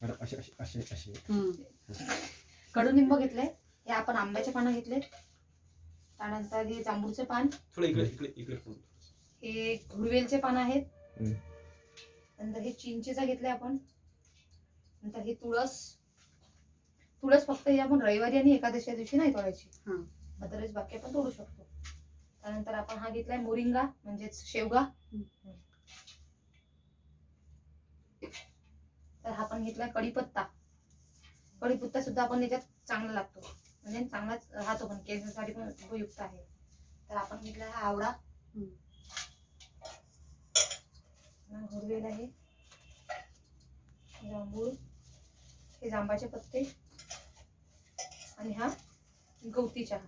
असे असे असे असे कडुनिंब घेतले, हे आपण आंब्याचे पानं घेतले, त्यानंतर हे जांभूळचे पान, थोडं इकडे इकडे इकडे हे घुडवेलचे पान आहेत, हम्म. नंतर हे चिंचेचा घेतले आपण, नंतर हे तुळस. तुळस फक्त हे आपण रविवारी आणि एकादशीच्या दिवशी नाही तोडायची, अदरवाईज बाकी आपण तोडू शकतो. त्यानंतर आपण हा घेतलाय मोरिंगा म्हणजेच शेवगा. तर हा पण घेतलाय कढीपत्ता. कढीपत्ता सुद्धा आपण त्याच्यात चांगला लागतो, म्हणजे चांगलाच राहतो, पण केसांसाठी पण उपयुक्त आहे. तर आपण घेतलाय हा आवळा, घुडवेल आहे, जांभूळ, हे जांबाचे पत्ते आणि हा गवती चहा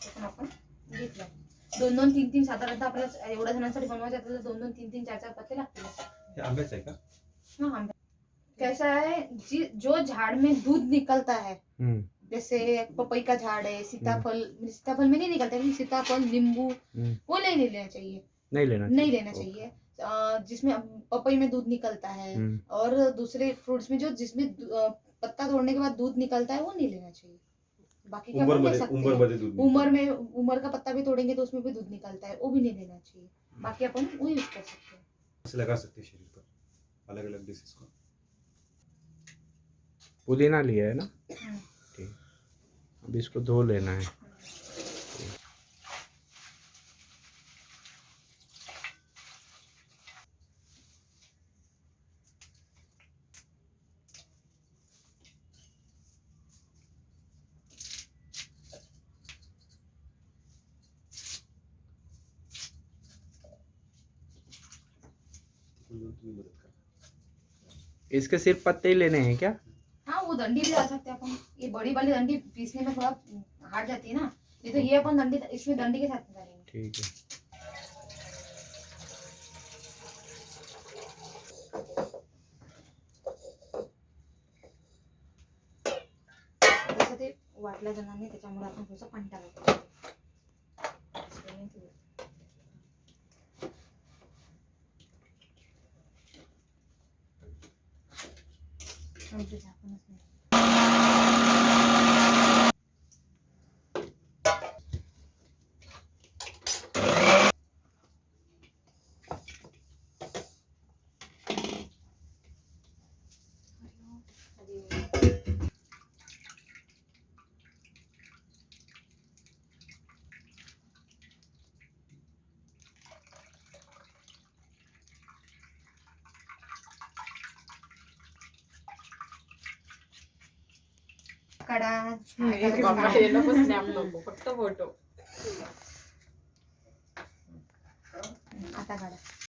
हे पण आपण घेतला. 2-2, 3-3 साधारणतः आपल्याला एवढ्या जणांसाठी बनवायचं, आपल्याला 2-2, 3-3, 4-4 पत्ते लागतील. हे आंब्याचं आहे का? हाँ आंबा कैसा है जो झाड़ में दूध निकलता है, जैसे पपई का झाड़ है, सीताफल में नहीं निकलता, लेकिन सीताफल, नींबू वो नहीं लेना चाहिए, नहीं लेना चाहिए। जिसमें पपई में दूध निकलता है और दूसरे फ्रूट्स में जो जिसमें पत्ता तोड़ने के बाद दूध निकलता है वो नहीं लेना चाहिए। बाकी क्या अपन ले सकते हैं, उमर का पत्ता भी तोड़ेंगे तो उसमें भी दूध निकलता है, वो भी नहीं लेना चाहिए। बाकी अपन वो यूज कर सकते हैं, ऐसे लगा सकते हैं शरीर पर अलग अलग डिसीज को। पुदीना लिया है ना, ठीक। अब इसको धो लेना है। इसके सिर्फ पत्ते ही लेने हैं क्या? हाँ वो डंडी भी डाल सकते हैं अपन, ये बड़ी वाली डंडी पीसने में थोड़ा हार्ड जाती है ना, नहीं तो ये अपन डंडी इसमें डंडी के साथ डालेंगे। ठीक है। जसं ते वाटल्या जाणार नाही त्याच्यामुळे आपण थोडंसं पाणी टाकायचं. झाकणच नाही. कडा फक्त फोटो आता काढा.